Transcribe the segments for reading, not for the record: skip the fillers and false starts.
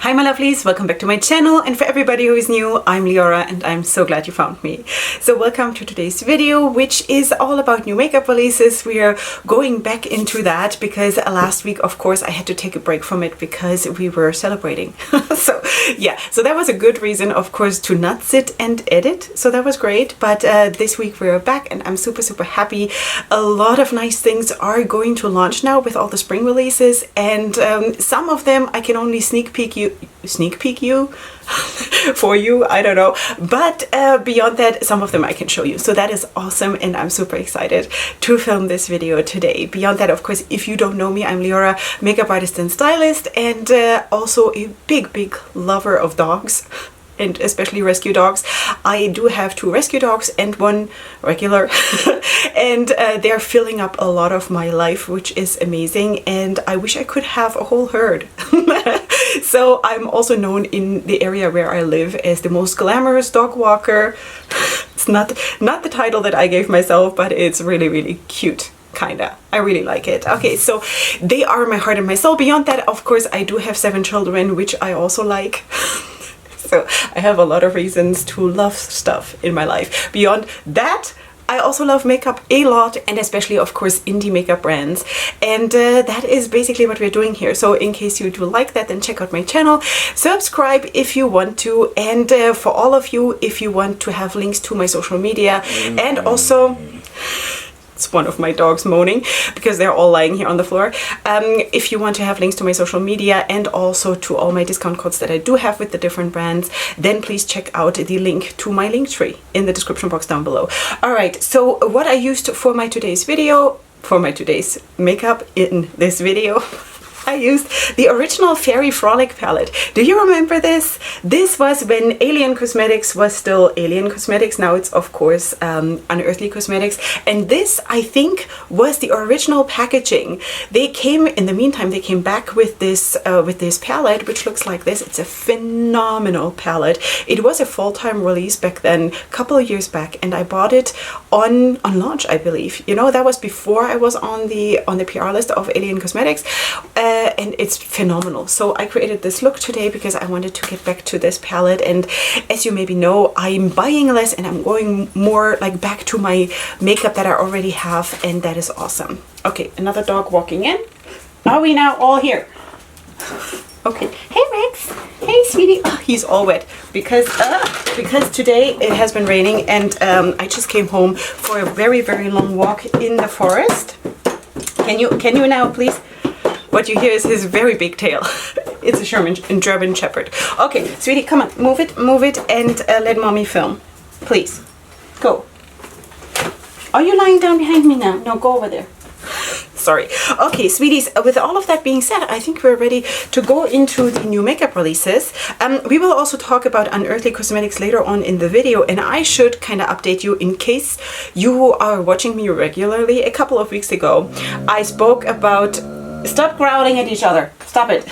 Hi my lovelies, welcome back to my channel, and for everybody who is new, I'm Leorah and I'm so glad you found me. So welcome to today's video, which is all about new makeup releases. We are going back into that because last week, of course, I had to take a break from it because we were celebrating. So yeah, so that was a good reason, of course, to not sit and edit. So that was great. But this week we're back and I'm super happy. A lot of nice things are going to launch now with all the spring releases, and some of them I can only sneak peek you for you, I don't know, but beyond that, some of them I can show you. So that is awesome and I'm super excited to film this video today. Beyond that, of course, if you don't know me, I'm Leorah, makeup artist and stylist, and also a big lover of dogs, and especially rescue dogs. I do have 2 rescue dogs and 1 regular and they're filling up a lot of my life, which is amazing, and I wish I could have a whole herd. So I'm also known in the area where I live as the most glamorous dog walker. It's not the title that I gave myself, but it's really cute. Kinda. I really like it. Okay, so they are my heart and my soul. Beyond that, of course, I do have 7 children, which I also like. So I have a lot of reasons to love stuff in my life. Beyond that, I also love makeup a lot, and especially, of course, indie makeup brands. And that is basically what we're doing here. So in case you do like that, then check out my channel. Subscribe if you want to. And for all of you, if you want to have links to my social media, and also... It's one of my dogs moaning because they're all lying here on the floor. If you want to have links to my social media and also to all my discount codes that I do have with the different brands, then please check out the link to my link tree in the description box down below. Alright, so what I used for my today's video, for my today's makeup in this video, I used the original Fairy Frolic palette. Do you remember this? This was when Alien Cosmetics was still Alien Cosmetics. Now it's, of course, Unearthly Cosmetics. And this, I think, was the original packaging. They came, in the meantime, they came back with this palette, which looks like this. It's a phenomenal palette. It was a full-time release back then, a couple of years back, and I bought it on launch, I believe. You know, that was before I was on the PR list of Alien Cosmetics. And it's phenomenal. So I created this look today because I wanted to get back to this palette, and as you maybe know, I'm buying less and I'm going more like back to my makeup that I already have, and that is awesome. Okay, another dog walking in. Are we now all here? Okay. Hey Rex. Hey sweetie. Oh, he's all wet because today it has been raining, and I just came home for a very long walk in the forest. Can you now please? What you hear is his very big tail. It's a German Shepherd. Okay, sweetie, come on, move it, and let mommy film. Please, go. Are you lying down behind me now? No, go over there. Sorry. Okay, sweeties, with all of that being said, I think we're ready to go into the new makeup releases. We will also talk about Unearthly Cosmetics later on in the video, and I should kind of update you in case you are watching me regularly. A couple of weeks ago, I spoke about... Stop growling at each other. Stop it.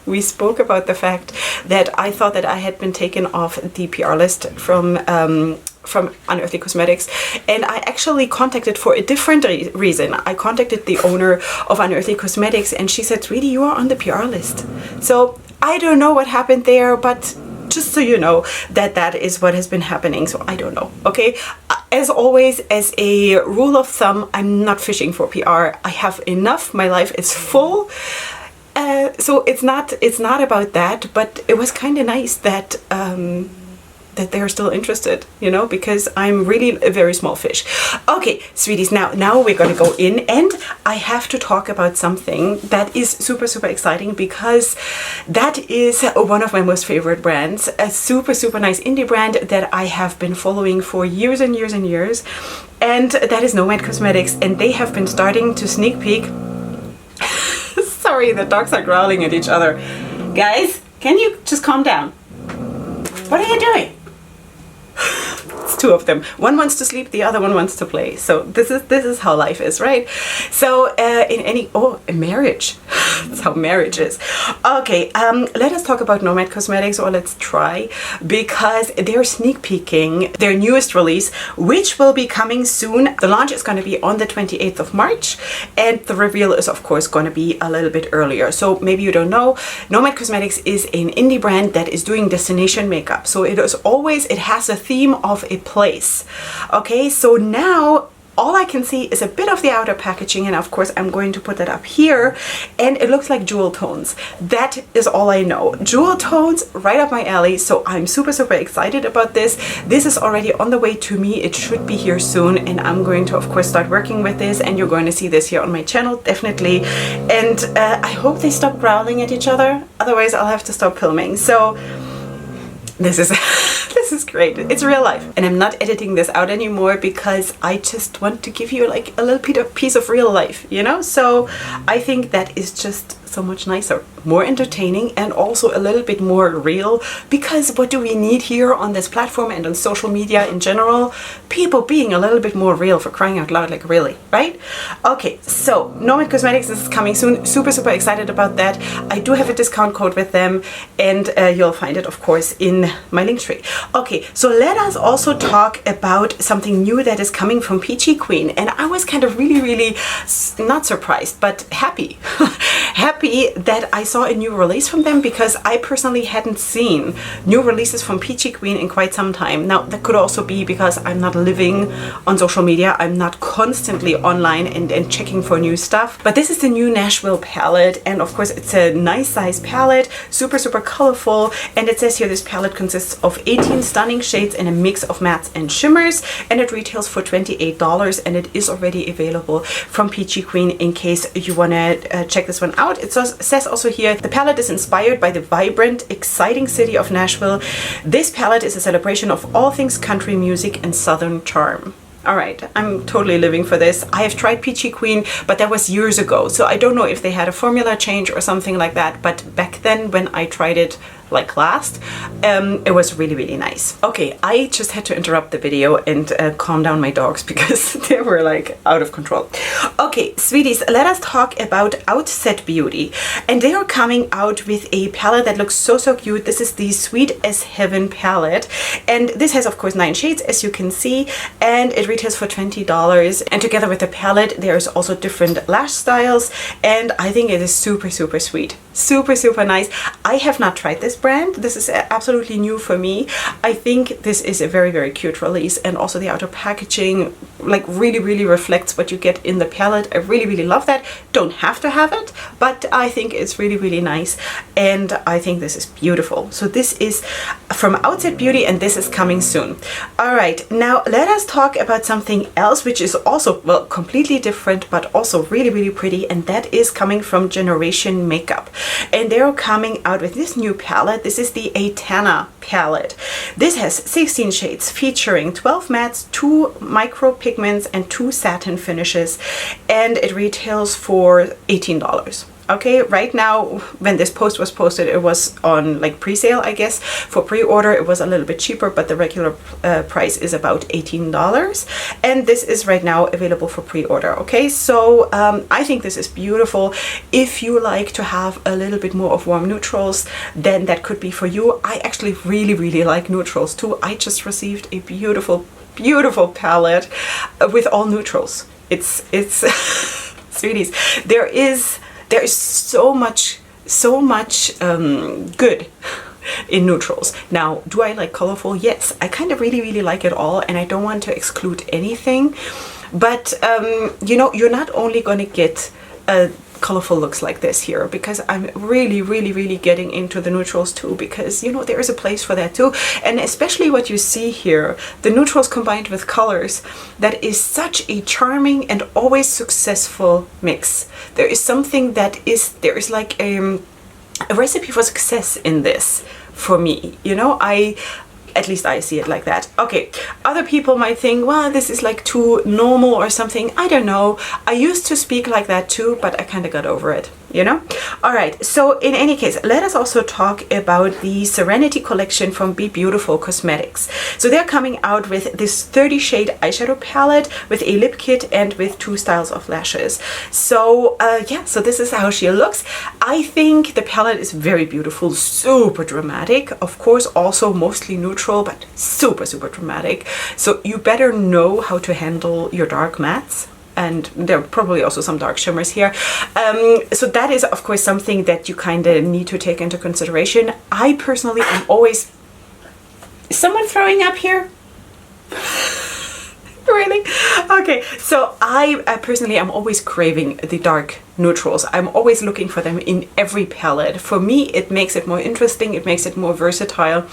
We spoke about the fact that I thought that I had been taken off the PR list from Unearthly Cosmetics, and I actually contacted for a different reason. I contacted the owner of Unearthly Cosmetics, and she said, "Sweetie, you are on the PR list." So I don't know what happened there, but just so you know that is what has been happening. So I don't know. Okay. As always, as a rule of thumb, I'm not fishing for PR. I have enough. My life is full. So it's not about that, but it was kind of nice that that they're still interested, you know, because I'm really a very small fish. Okay, sweeties, now we're gonna go in, and I have to talk about something that is super exciting because that is one of my most favorite brands, a super nice indie brand that I have been following for years and years, and that is Nomad Cosmetics, and they have been starting to sneak peek. Sorry, the dogs are growling at each other. Guys, can you just calm down? What are you doing? It's two of them. One wants to sleep, the other one wants to play. So this is how life is, right? So a marriage. That's how marriage is. Okay, let us talk about Nomad Cosmetics, or let's try, because they're sneak peeking their newest release, which will be coming soon. The launch is going to be on the 28th of March, and the reveal is of course going to be a little bit earlier. So maybe you don't know, Nomad Cosmetics is an indie brand that is doing destination makeup. So it has a theme of a place. Okay, so now all I can see is a bit of the outer packaging, and of course I'm going to put that up here, and it looks like jewel tones. That is all I know. Jewel tones, right up my alley, so I'm super excited about this. This is already on the way to me. It should be here soon, and I'm going to of course start working with this, and you're going to see this here on my channel, definitely. And I hope they stop growling at each other, otherwise I'll have to stop filming. So this is this is great. It's real life, and I'm not editing this out anymore because I just want to give you like a little piece of real life, you know. So I think that is just so much nicer, more entertaining, and also a little bit more real, because what do we need here on this platform and on social media in general? People being a little bit more real, for crying out loud, like really, right? Okay, so Nomad Cosmetics is coming soon. Super excited about that. I do have a discount code with them, and you'll find it of course in my link tree. Okay, so let us also talk about something new that is coming from Peachy Queen, and I was kind of really not surprised, but happy happy that I saw a new release from them, because I personally hadn't seen new releases from Peachy Queen in quite some time. Now that could also be because I'm not living on social media. I'm not constantly online and checking for new stuff, but this is the new Nashville palette, and of course it's a nice size palette, super colorful, and it says here this palette consists of 18 stunning shades and a mix of mattes and shimmers, and it retails for $28, and it is already available from Peachy Queen in case you want to check this one out. It says also here, the palette is inspired by the vibrant, exciting city of Nashville. This palette is a celebration of all things country music and southern charm. Alright, I'm totally living for this. I have tried Peachy Queen, but that was years ago, so I don't know if they had a formula change or something like that, but back then when I tried it like last, it was really nice. Okay, I just had to interrupt the video and calm down my dogs because they were like out of control. Okay, sweeties, let us talk about Outset Beauty, and they are coming out with a palette that looks so cute. This is the Sweet as Heaven palette, and this has of course 9 shades, as you can see, and it retails for $20, and together with the palette there's also different lash styles, and I think it is super sweet, super nice. I have not tried this brand. This is absolutely new for me. I think this is a very cute release, and also the outer packaging like really reflects what you get in the palette. I really love that. Don't have to have it, but I think it's really nice, and I think this is beautiful. So this is from Outset Beauty, and this is coming soon. All right, now let us talk about something else which is also, well, completely different but also really pretty, and that is coming from Generation Makeup, and they're coming out with this new palette. This is the Atana palette. This has 16 shades featuring 12 mattes, 2 micro pigments, and 2 satin finishes, and it retails for $18. Okay, right now when this post was posted, it was on like pre-sale, I guess. For pre-order it was a little bit cheaper, but the regular price is about $18, and this is right now available for pre-order. Okay, so I think this is beautiful. If you like to have a little bit more of warm neutrals, then that could be for you. I actually really like neutrals too. I just received a beautiful palette with all neutrals. It's sweeties, there is so much good in neutrals. Now, do I like colorful? Yes, I kind of really like it all, and I don't want to exclude anything, but you know, you're not only going to get colorful looks like this here, because I'm really getting into the neutrals too, because you know, there is a place for that too, and especially what you see here, the neutrals combined with colors, that is such a charming and always successful mix. There is something that is, there is like a recipe for success in this for me, you know. At least I see it like that. Okay, other people might think, well, this is like too normal or something. I don't know. I used to speak like that too, but I kind of got over it. you know? All right, so in any case, let us also talk about the Serenity collection from Be Beautiful Cosmetics. So they're coming out with this 30 shade eyeshadow palette with a lip kit and with 2 styles of lashes. So yeah, so this is how she looks. I think the palette is very beautiful, super dramatic, of course also mostly neutral, but super dramatic. So you better know how to handle your dark mattes. And there are probably also some dark shimmers here. So that is, of course, something that you kind of need to take into consideration. I personally am always... Is someone throwing up here? Really? Okay, so I personally am always craving the dark neutrals. I'm always looking for them in every palette. For me, it makes it more interesting, it makes it more versatile.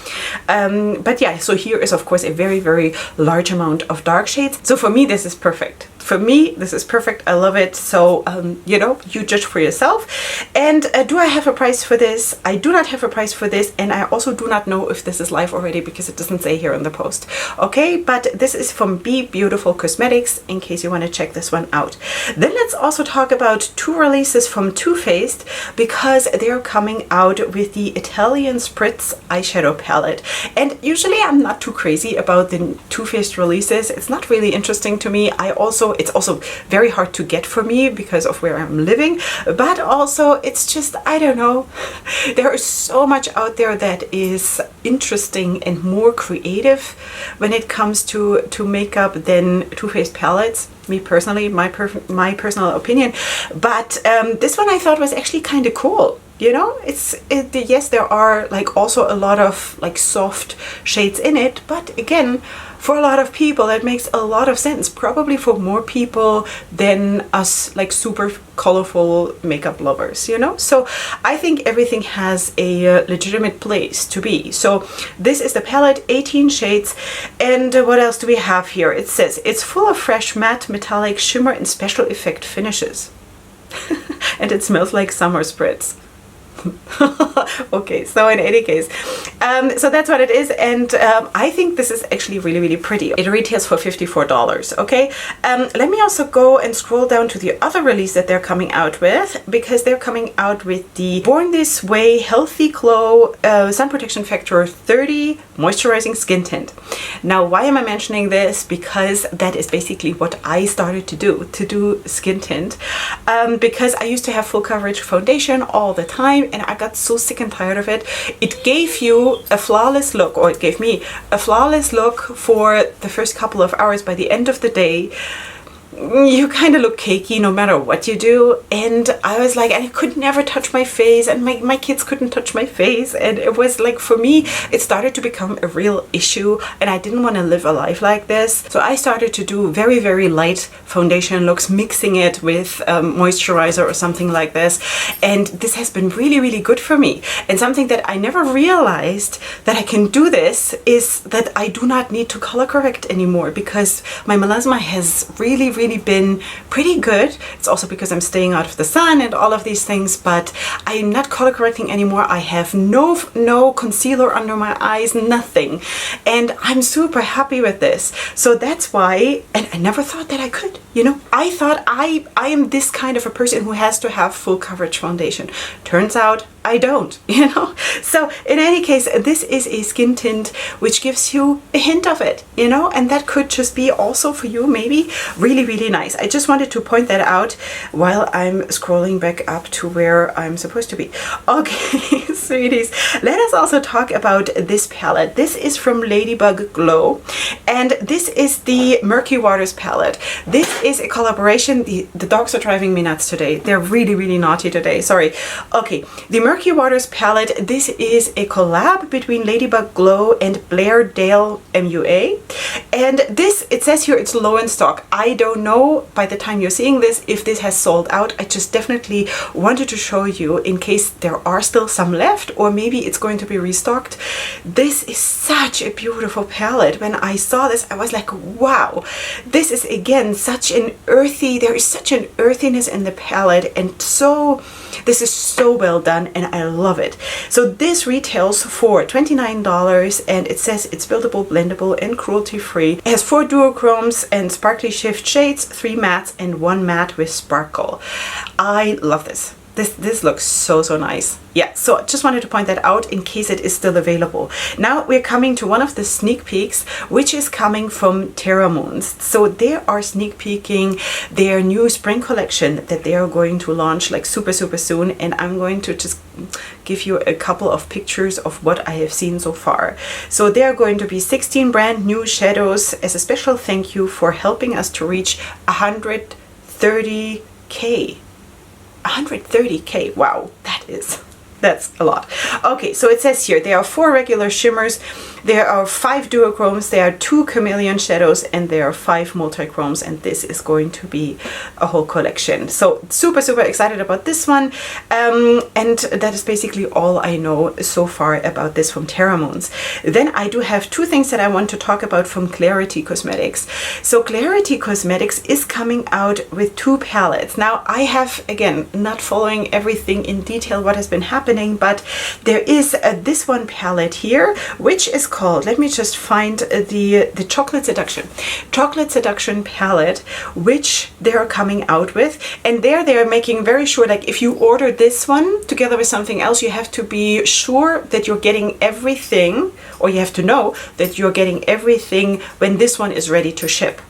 But yeah, so here is of course a very large amount of dark shades. So for me, this is perfect. For me, this is perfect. I love it. So, you know, you judge for yourself. And do I have a price for this? I do not have a price for this. And I also do not know if this is live already because it doesn't say here in the post. Okay, but this is from Be Beautiful Cosmetics in case you want to check this one out. Then let's also talk about 2 releases from Too Faced because they're coming out with the Italian Spritz eyeshadow palette. And usually I'm not too crazy about the Too Faced releases. It's not really interesting to me. It's also very hard to get for me because of where I'm living, but also it's just, I don't know, there is so much out there that is interesting and more creative when it comes to makeup than Too Faced palettes. Me personally, my personal opinion, but this one I thought was actually kind of cool. You know, yes, there are like also a lot of like soft shades in it, but again, for a lot of people that makes a lot of sense, probably for more people than us like super colorful makeup lovers, you know. So I think everything has a legitimate place to be. So this is the palette, 18 shades. And what else do we have here? It says it's full of fresh matte metallic shimmer and special effect finishes. And it smells like summer spritz. Okay, so in any case, so that's what it is, and I think this is actually really pretty. It retails for $54. Okay, let me also go and scroll down to the other release that they're coming out with, because they're coming out with the Born This Way Healthy Glow Sun Protection Factor 30 Moisturizing Skin Tint. Now, why am I mentioning this? Because that is basically what I started to do skin tint, because I used to have full coverage foundation all the time, and I got so sick and tired of it. It gave you a flawless look, or it gave me a flawless look for the first couple of hours. By the end of the day, you kind of look cakey no matter what you do, and I was like, I could never touch my face, and my kids couldn't touch my face, and it was like, for me, it started to become a real issue, and I didn't want to live a life like this. So I started to do very light foundation looks, mixing it with moisturizer or something like this, and this has been really good for me. And something that I never realized that I can do this is that I do not need to color correct anymore, because my melasma has really been pretty good. It's also because I'm staying out of the sun and all of these things, but I'm not color correcting anymore. I have no concealer under my eyes, nothing, and I'm super happy with this. So that's why, and I never thought that I could, you know. I thought I am this kind of a person who has to have full coverage foundation. Turns out I don't, you know. So in any case, this is a skin tint which gives you a hint of it, you know, and that could just be also for you maybe really nice. I just wanted to point that out while I'm scrolling back up to where I'm supposed to be. Okay, sweeties, let us also talk about this palette. This is from Ladybug Glow, and this is the Murky Waters palette. This is a collaboration. The dogs are driving me nuts today. They're really naughty today. Sorry. Okay, the Murky Waters palette, this is a collab between Ladybug Glow and Blairdale MUA. And this, it says here it's low in stock. I don't know by the time you're seeing this if this has sold out. I just definitely wanted to show you in case there are still some left, or maybe it's going to be restocked. This is such a beautiful palette. When I saw this, I was like, wow, this is again such an earthy, there is such an earthiness in the palette, and so this is so well done, and I love it. So this retails for $29, and it says it's buildable, blendable, and cruelty-free. It has 4 duochromes and sparkly shift shades, 3 mattes, and 1 matte with sparkle. I love this. This looks so nice. Yeah, so just wanted to point that out in case it is still available. Now we're coming to one of the sneak peeks, which is coming from Terra Moons. So they are sneak peeking their new spring collection that they are going to launch like super soon, and I'm going to just give you a couple of pictures of what I have seen so far. So there are going to be 16 brand new shadows as a special thank you for helping us to reach 130K. 130K. Wow, that's a lot. Okay, so it says here there are 4 regular shimmers, there are 5 duochromes, there are 2 chameleon shadows, and there are 5 multichromes, and this is going to be a whole collection. So super excited about this one, and that is basically all I know so far about this from Terra Moons. Then I do have 2 things that I want to talk about from Clarity Cosmetics. So Clarity Cosmetics is coming out with 2 palettes. Now I have, again, not following everything in detail what has been happening, but there is this one palette here, which is called, let me just find the Chocolate Seduction palette, which they are coming out with, and they are making very sure, like if you order this one together with something else, you have to be sure that you're getting everything, or you have to know that you're getting everything when this one is ready to ship.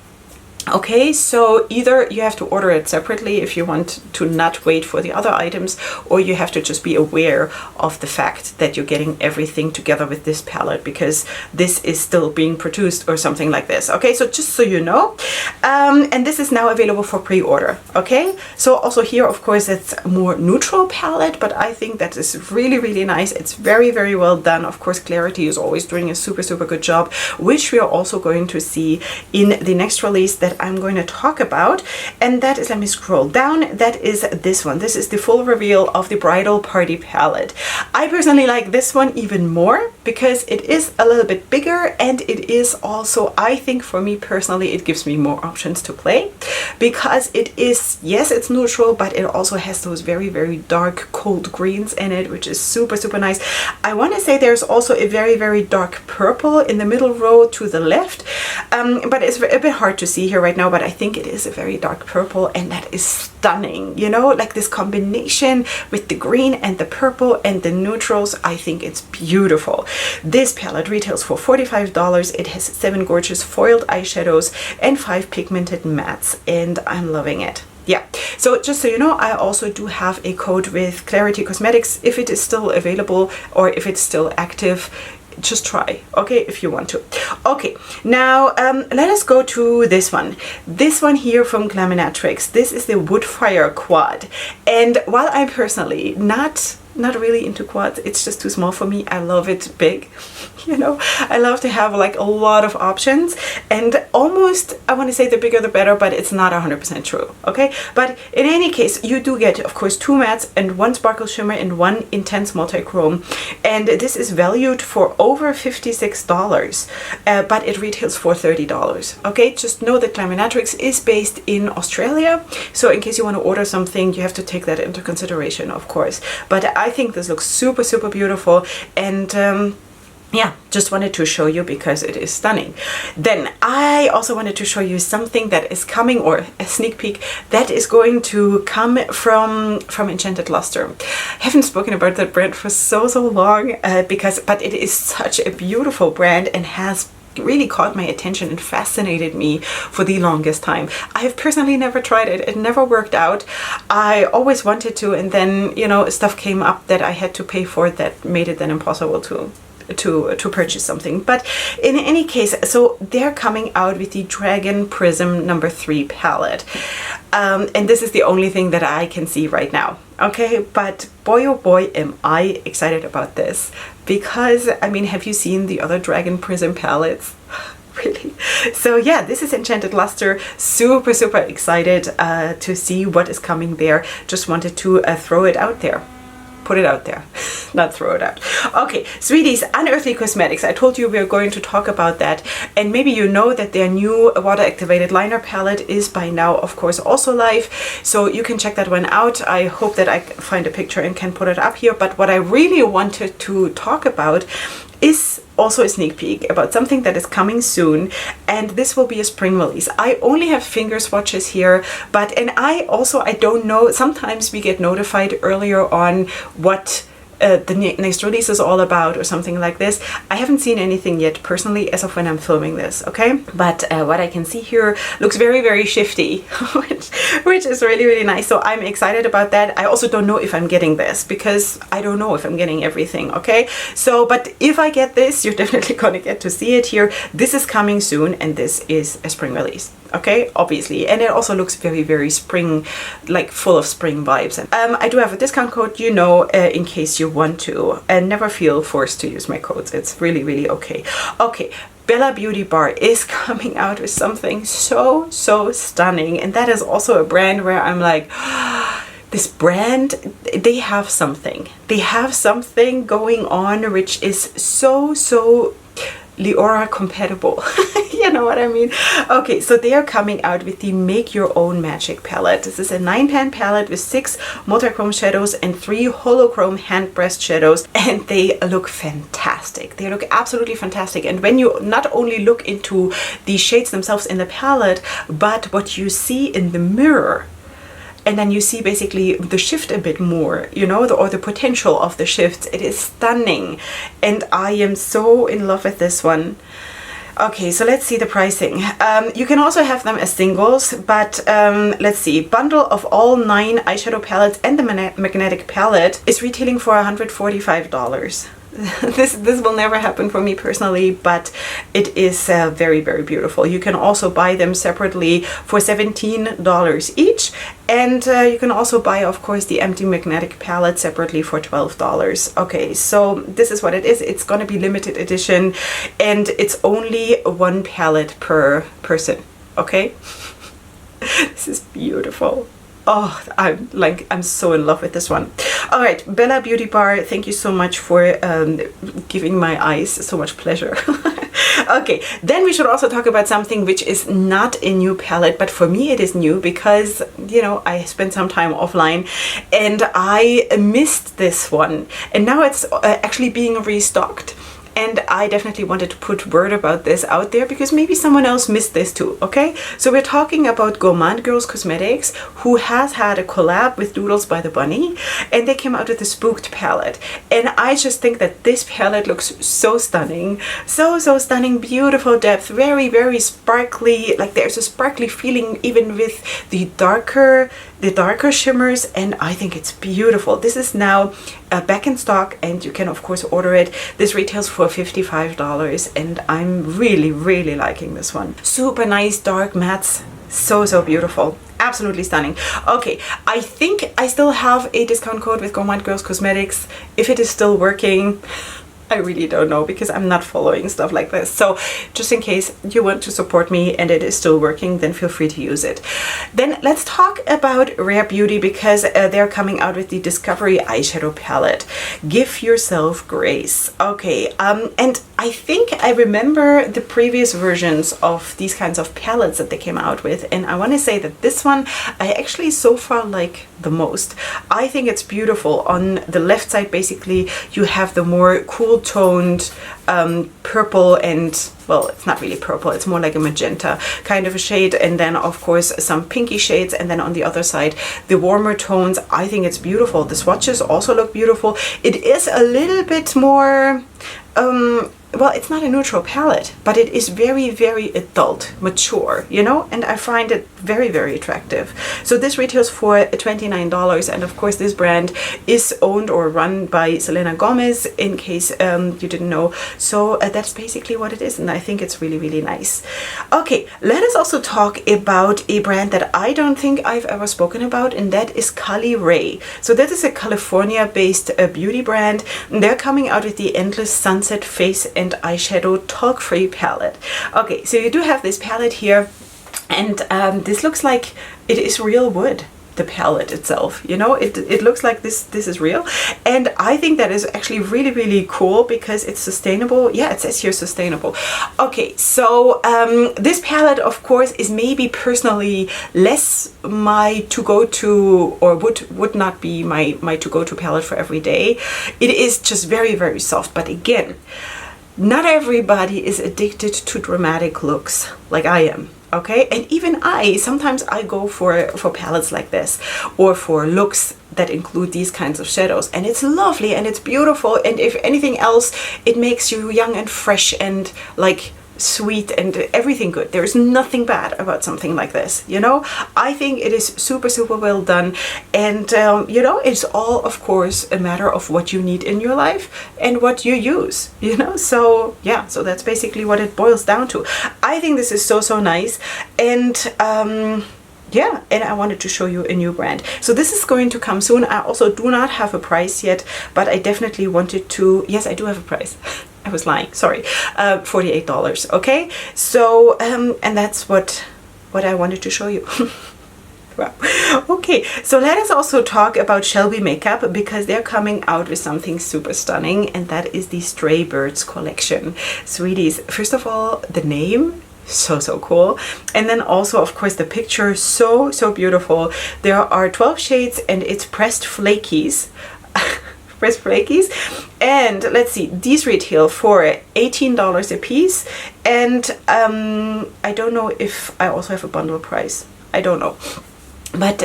Okay, so either you have to order it separately if you want to not wait for the other items, or you have to just be aware of the fact that you're getting everything together with this palette because this is still being produced or something like this. Okay, so just so you know, and this is now available for pre-order. Okay, so also here, of course, it's a more neutral palette, but I think that is really nice. It's very well done. Of course, Clarity is always doing a super good job, which we are also going to see in the next release that I'm going to talk about, and that is, let me scroll down, that is this one. This is the full reveal of the Bridal Party palette. I personally like this one even more because it is a little bit bigger, and it is also, I think for me personally, it gives me more options to play because it is, yes, it's neutral, but it also has those very dark cold greens in it, which is super nice. I want to say there's also a very dark purple in the middle row to the left, but it's a bit hard to see here right now, but I think it is a very dark purple, and that is stunning, you know, like this combination with the green and the purple and the neutrals. I think it's beautiful. This palette retails for $45. It has 7 gorgeous foiled eyeshadows and 5 pigmented mattes, and I'm loving it. Yeah, so just so you know, I also do have a code with Clarity Cosmetics if it is still available or if it's still active. Just try, okay, if you want to. Okay, now let us go to this one here from Glaminatrix. This is the Woodfire Quad, and while I'm personally not really into quads, it's just too small for me. I love it big, you know. I love to have like a lot of options, and almost, I want to say the bigger the better, but it's not 100% true, okay? But in any case, you do get, of course, 2 mattes and 1 sparkle shimmer and 1 intense multi-chrome, and this is valued for over $56, but it retails for $30, okay? Just know that Glaminatrix is based in Australia, so in case you want to order something, you have to take that into consideration, of course. But I think this looks super beautiful, and yeah, just wanted to show you because it is stunning. Then I also wanted to show you something that is coming, or a sneak peek that is going to come from Enchanted Luster. I haven't spoken about that brand for so long but it is such a beautiful brand and has really caught my attention and fascinated me for the longest time. I have personally never tried it. It never worked out. I always wanted to, and then, you know, stuff came up that I had to pay for that made it then impossible to purchase something. But in any case, so they're coming out with the Dragon Prism number 3 palette, and this is the only thing that I can see right now, okay? But boy oh boy am I excited about this, because I mean, have you seen the other Dragon Prism palettes? Really? So yeah, this is Enchanted Luster. Super excited to see what is coming there. Just wanted to throw it out there. Put it out there, not throw it out. Okay, sweeties, Unearthly Cosmetics. I told you we are going to talk about that, and maybe you know that their new water activated liner palette is by now, of course, also live, so you can check that one out. I hope that I find a picture and can put it up here. But what I really wanted to talk about is also a sneak peek about something that is coming soon, and this will be a spring release. I only have finger swatches here, and I don't know, sometimes we get notified earlier on what the next release is all about or something like this. I haven't seen anything yet personally as of when I'm filming this, okay? But what I can see here looks very, very shifty, which is really, really nice. So I'm excited about that. I also don't know if I'm getting this because I don't know if I'm getting everything, okay? So, but if I get this, you're definitely gonna get to see it here. This is coming soon, and this is a spring release. Okay, obviously, and it also looks very, very spring, like full of spring vibes. And I do have a discount code, you know, in case you want to, and never feel forced to use my codes. It's really, really okay. Okay, Bella Beauty Bar is coming out with something so, so stunning, and that is also a brand where I'm like, this brand, they have something. They have something going on which is so, so Leorah compatible. You know what I mean? Okay, so they are coming out with the Make Your Own Magic palette. This is a 9-pan palette with 6 multichrome shadows and 3 holochrome hand pressed shadows, and they look fantastic. They look absolutely fantastic. And when you not only look into the shades themselves in the palette, but what you see in the mirror, and then you see basically the shift a bit more, you know, or the potential of the shifts. It is stunning, and I am so in love with this one. Okay, so let's see the pricing. You can also have them as singles, but let's see. Bundle of all 9 eyeshadow palettes and the magnetic palette is retailing for $145. This will never happen for me personally, but it is very, very beautiful. You can also buy them separately for $17 each, and you can also buy, of course, the empty magnetic palette separately for $12. Okay, so this is what it is. It's going to be limited edition, and it's only 1 palette per person. Okay, this is beautiful. Oh, I'm so in love with this one. All right, Bella Beauty Bar, thank you so much for giving my eyes so much pleasure. Okay, then we should also talk about something which is not a new palette, but for me it is new because, you know, I spent some time offline and I missed this one. And now it's actually being restocked. And I definitely wanted to put word about this out there because maybe someone else missed this too, okay? So we're talking about Gourmand Girls Cosmetics, who has had a collab with Doodles by the Bunny, and they came out with the Spooked palette. And I just think that this palette looks so stunning. So, so stunning, beautiful depth, very, very sparkly. Like there's a sparkly feeling even with the darker shimmers, and I think it's beautiful. This is now back in stock, and you can of course order it. This retails for $55, and I'm really, really liking this one. Super nice dark mattes, so, so beautiful. Absolutely stunning. Okay, I think I still have a discount code with Gourmand Girls Cosmetics. If it is still working, I really don't know because I'm not following stuff like this. So just in case you want to support me and it is still working, then feel free to use it. Then let's talk about Rare Beauty because they're coming out with the Discovery eyeshadow palette. Give yourself grace. Okay, and I think I remember the previous versions of these kinds of palettes that they came out with, and I want to say that this one I actually so far like the most. I think it's beautiful. On the left side, basically, you have the more cool toned purple, and well, it's not really purple, it's more like a magenta kind of a shade, and then of course some pinky shades, and then on the other side the warmer tones. I think it's beautiful. The swatches also look beautiful. It is a little bit more well, it's not a neutral palette, but it is very, very adult, mature, you know, and I find it very, very attractive. So this retails for $29, and of course this brand is owned or run by Selena Gomez, in case you didn't know. So that's basically what it is, and I think it's really, really nice. Okay, let us also talk about a brand that I don't think I've ever spoken about, and that is Kali Ray. So that is a California-based beauty brand, and they're coming out with the Endless Sunset Face and Eyeshadow Talc-Free palette. Okay, so you do have this palette here, and this looks like it is real wood. The palette itself, you know, it looks like this is real, and I think that is actually really, really cool because it's sustainable. Yeah, it says here sustainable. Okay, so this palette of course is maybe personally less my to-go-to, or would not be my to-go-to palette for every day. It is just very, very soft, but again, not everybody is addicted to dramatic looks like I am. Okay, and even sometimes I go for palettes like this, or for looks that include these kinds of shadows, and it's lovely and it's beautiful, and if anything else, it makes you young and fresh and like sweet and everything good. There is nothing bad about something like this, you know. I think it is super well done, and you know, it's all of course a matter of what you need in your life and what you use, you know. So yeah, so that's basically what it boils down to. I think this is so nice, and yeah, and I wanted to show you a new brand. So this is going to come soon. I also do not have a price yet, but I definitely wanted to, yes, I do have a price. I was lying, sorry, $48, okay? So, and that's what I wanted to show you. Wow. Okay, so let us also talk about Shelby Makeup, because they're coming out with something super stunning, and that is the Stray Birds collection. Sweeties, first of all, the name, so cool, and then also of course the picture, so beautiful. There are 12 shades, and it's pressed flakies. Pressed flakies, and let's see, these retail for $18 a piece, and I don't know if I also have a bundle price, I don't know, but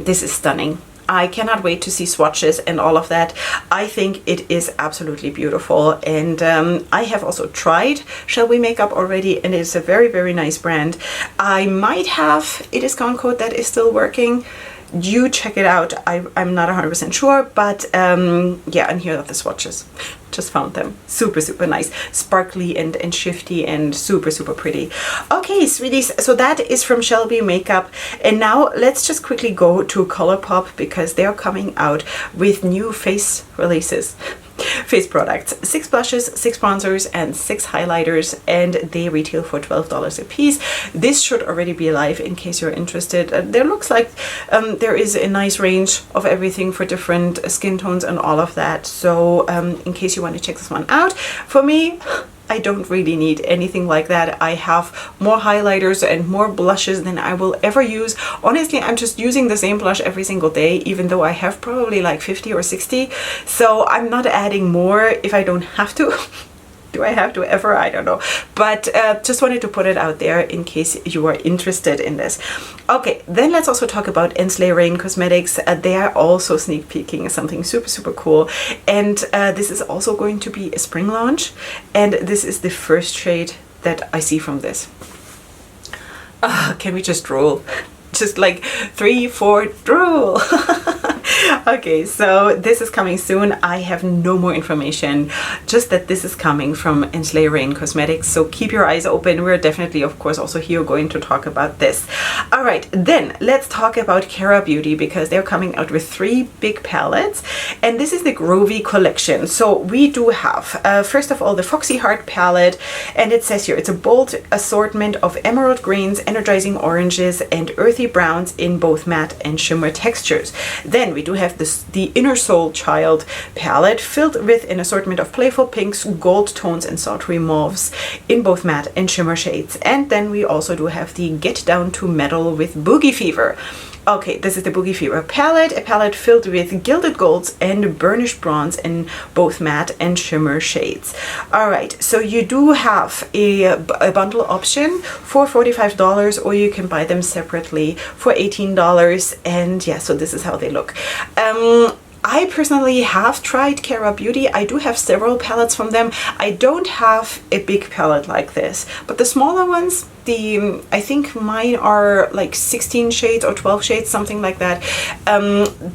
this is stunning. I cannot wait to see swatches and all of that. I think it is absolutely beautiful, and I have also tried Shelby Makeup already, and it's a very nice brand. I might have a discount code that is still working. You check it out. I'm not 100% sure, but yeah, and here are the swatches. Just found them. Super nice, sparkly and shifty, and super pretty. Okay, sweeties, so that is from Shelby Makeup, and now let's just quickly go to ColourPop, because they're coming out with new face releases. Face products, 6 blushes, 6 bronzers, and 6 highlighters, and they retail for $12 a piece. This should already be live in case you're interested. There looks like there is a nice range of everything for different skin tones and all of that, so in case you want to check this one out. For me, I don't really need anything like that. I have more highlighters and more blushes than I will ever use. Honestly, I'm just using the same blush every single day, even though I have probably like 50 or 60. So I'm not adding more if I don't have to. Do I have to ever? I don't know. But just wanted to put it out there in case you are interested in this. Okay, then let's also talk about Ensley Rain Cosmetics. They are also sneak peeking something super cool. And this is also going to be a spring launch. And this is the first shade that I see from this. Can we just drool? Just like 3, 4, drool. Okay, so this is coming soon. I have no more information, just that this is coming from Ensley Rain Cosmetics, so keep your eyes open. We're definitely, of course, also here going to talk about this. All right, then let's talk about Kara Beauty, because they're coming out with 3 big palettes, and this is the Groovy collection. So we do have, first of all, the Foxy Heart palette, and it says here it's a bold assortment of emerald greens, energizing oranges, and earthy browns in both matte and shimmer textures. Then we do have the Inner Soul Child palette, filled with an assortment of playful pinks, gold tones, and sultry mauves in both matte and shimmer shades. And then we also do have the Get Down to Metal with Boogie Fever. Okay, this is the Boogie Fever palette, a palette filled with gilded golds and burnished bronze in both matte and shimmer shades. All right, so you do have a bundle option for $45, or you can buy them separately for $18. And yeah, so this is how they look. I personally have tried Kara Beauty. I do have several palettes from them. I don't have a big palette like this, but the smaller ones, I think mine are like 16 shades or 12 shades, something like that.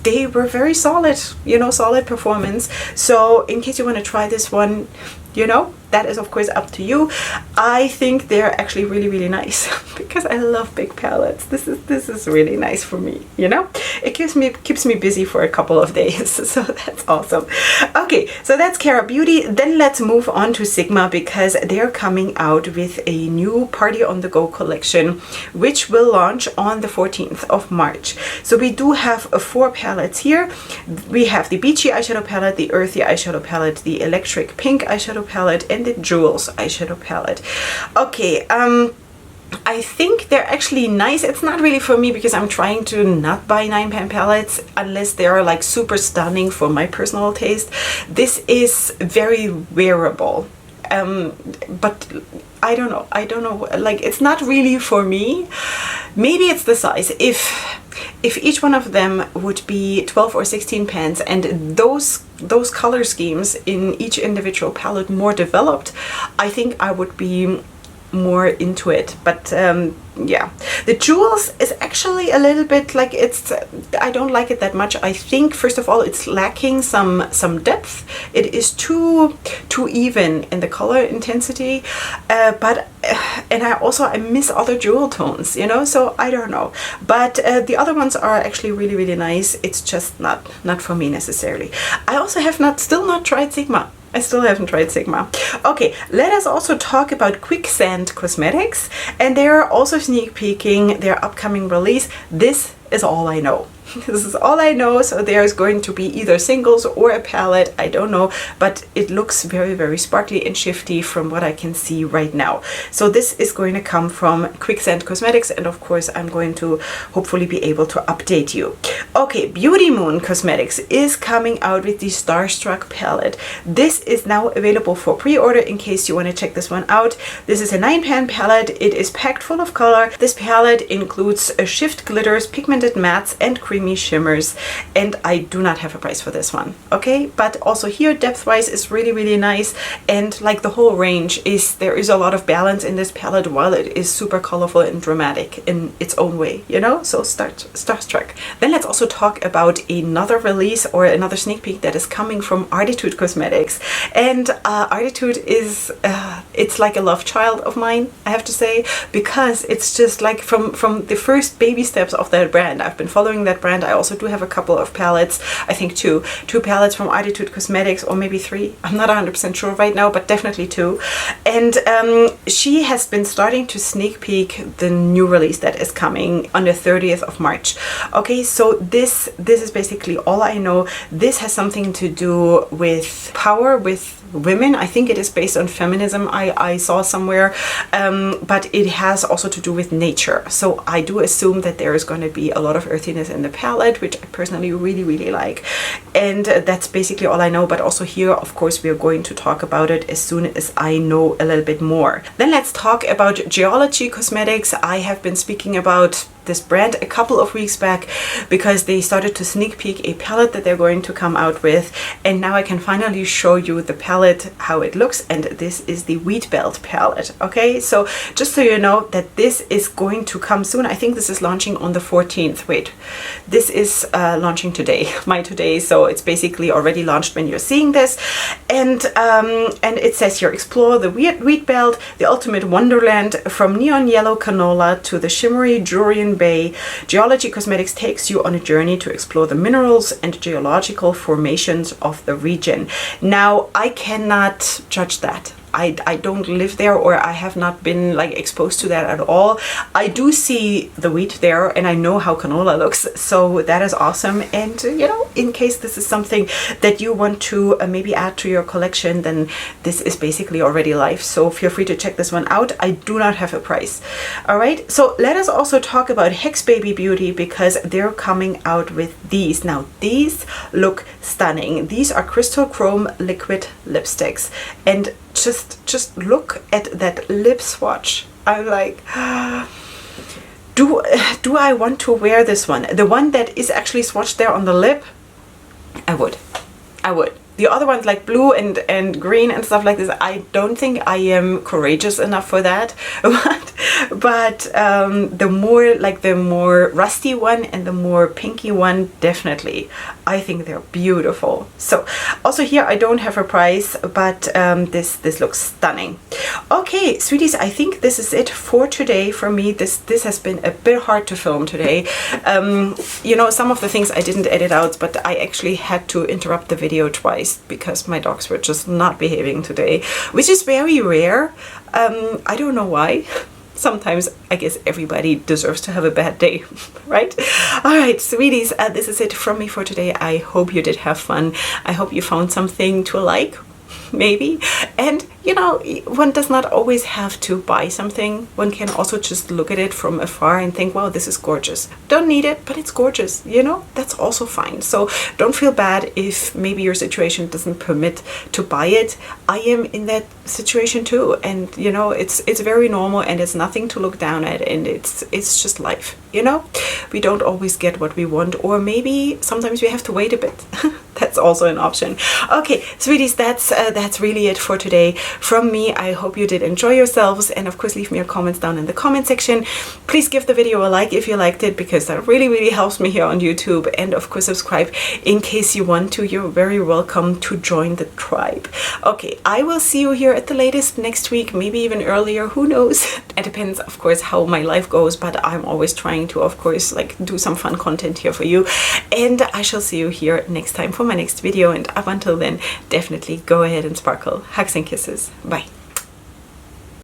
They were very solid, you know, solid performance. So in case you want to try this one, you know, that is of course up to you. I think they're actually really nice because I love big palettes. This is really nice for me, you know. It keeps me busy for a couple of days, so that's awesome. Okay, so that's Kara Beauty. Then let's move on to Sigma, because they're coming out with a new Party on the Go collection, which will launch on the 14th of March. So we do have 4 palettes here. We have the Beachy eyeshadow palette, the Earthy eyeshadow palette, the Electric Pink eyeshadow palette, and the Jewels eyeshadow palette. Okay, I think they're actually nice. It's not really for me, because I'm trying to not buy 9-pan palettes unless they are like super stunning for my personal taste. This is very wearable. but I don't know, like it's not really for me. Maybe it's the size. If each one of them would be 12 or 16 pans and those color schemes in each individual palette more developed, I think I would be more into it. But yeah, the jewels is actually a little bit like, it's I don't like it that much. I think first of all it's lacking some depth. It is too even in the color intensity, but and I miss other jewel tones, you know, so I don't know. But the other ones are actually really, really nice. It's just not for me necessarily. I also have still not tried Sigma. I still haven't tried Sigma. Okay, let us also talk about Quicksand Cosmetics, and they're also sneak peeking their upcoming release. This is all I know. This is all I know. So there's going to be either singles or a palette, I don't know, but it looks very, very sparkly and shifty from what I can see right now. So this is going to come from Quicksand Cosmetics, and of course I'm going to hopefully be able to update you. Okay, Beauty Moon Cosmetics is coming out with the Starstruck palette. This is now available for pre-order in case you want to check this one out. This is a 9-pan palette. It is packed full of color. This palette includes shift glitters, pigmented mattes, and creamy shimmers, and I do not have a price for this one. Okay, but also here depth wise is really, really nice, and like the whole range is, there is a lot of balance in this palette while it is super colorful and dramatic in its own way, you know. So Starstruck. Then let's also talk about another release or another sneak peek that is coming from Artitude Cosmetics, and Artitude is it's like a love child of mine, I have to say, because it's just like from the first baby steps of that brand. I've been following that brand. I also do have a couple of palettes, I think two palettes from Artitude Cosmetics, or maybe 3. I'm not 100% sure right now, but definitely 2. And she has been starting to sneak peek the new release that is coming on the 30th of March. Okay, so this is basically all I know. This has something to do with power, with women. I think it is based on feminism, I saw somewhere, but it has also to do with nature. So I do assume that there is going to be a lot of earthiness in the palette, which I personally really, really like. And that's basically all I know. But also here, of course, we are going to talk about it as soon as I know a little bit more. Then let's talk about Geology Cosmetics. I have been speaking about this brand a couple of weeks back because they started to sneak peek a palette that they're going to come out with, and now I can finally show you the palette, how it looks. And this is the Wheat Belt palette. Okay, so just so you know that this is going to come soon. I think this is launching on the 14th. Wait, this is launching today, today, so it's basically already launched when you're seeing this. And it says here, explore the Wheat Belt, the ultimate wonderland, from neon yellow canola to the shimmery Jurien Bay. Geology Cosmetics takes you on a journey to explore the minerals and geological formations of the region. Now, I cannot judge that. I don't live there, or I have not been like exposed to that at all. I do see the wheat there, and I know how canola looks, so that is awesome. And you know, in case this is something that you want to maybe add to your collection, then this is basically already live, so feel free to check this one out. I do not have a price. All right, so let us also talk about Hex Baby Beauty, because they're coming out with these. Now these look stunning. These are crystal chrome liquid lipsticks, and just look at that lip swatch. I'm like, do I want to wear this one? The one that is actually swatched there on the lip, I would. The other ones like blue and green and stuff like this, I don't think I am courageous enough for that. But the more rusty one and the more pinky one, definitely. I think they're beautiful. So also here I don't have a price, but this looks stunning. Okay, sweeties, I think this is it for today for me. This has been a bit hard to film today. You know, some of the things I didn't edit out, but I actually had to interrupt the video twice because my dogs were just not behaving today, which is very rare. I don't know why. Sometimes I guess everybody deserves to have a bad day, right? All right, sweeties, this is it from me for today. I hope you did have fun. I hope you found something to like, maybe. And you know, one does not always have to buy something. One can also just look at it from afar and think, wow, this is gorgeous. Don't need it, but it's gorgeous, you know, that's also fine. So don't feel bad if maybe your situation doesn't permit to buy it. I am in that situation too, and you know, it's very normal, and it's nothing to look down at, and it's just life, you know. We don't always get what we want, or maybe sometimes we have to wait a bit. That's also an option. Okay, sweeties, that's really it for today from me. I hope you did enjoy yourselves, and of course leave me your comments down in the comment section. Please give the video a like if you liked it, because that really helps me here on YouTube, and of course subscribe in case you want to. You're very welcome to join the tribe. Okay, I will see you here at the latest next week, maybe even earlier, who knows. It depends, of course, how my life goes, but I'm always trying to, of course, like do some fun content here for you, and I shall see you here next time for my next video. And up until then, definitely go ahead and sparkle. Hugs and kisses. Bye.